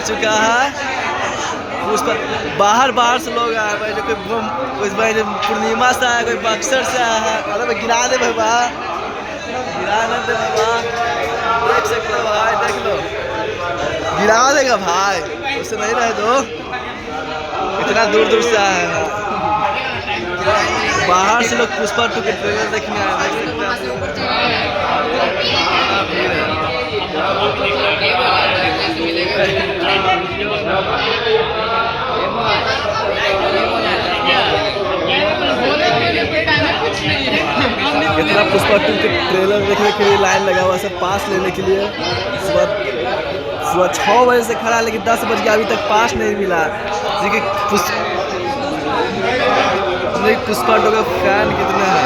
चुका है। पुष्पा बाहर से लोग आए भाई, जो कोई भाई पूर्णिमा से आया, कोई बक्सर से आया है। अरे भाई गिरा दे बाबा, गिरा न दे बाबा, देख सकते हो भाई, देख लो गिरा देगा भाई, उससे नहीं रहे दो। इतना दूर से आया है, बाहर से लोग पुष्पा 2 के ट्रेलर देखने आए हैं। इतना पुष्पा 2 के ट्रेलर देखने के लिए लाइन लगा हुआ सब पास लेने के लिए। सुबह 6 बजे से खड़ा, लेकिन 10 बज गया, अभी तक पास नहीं मिला। पुष्पा 2 का फैन कितना है।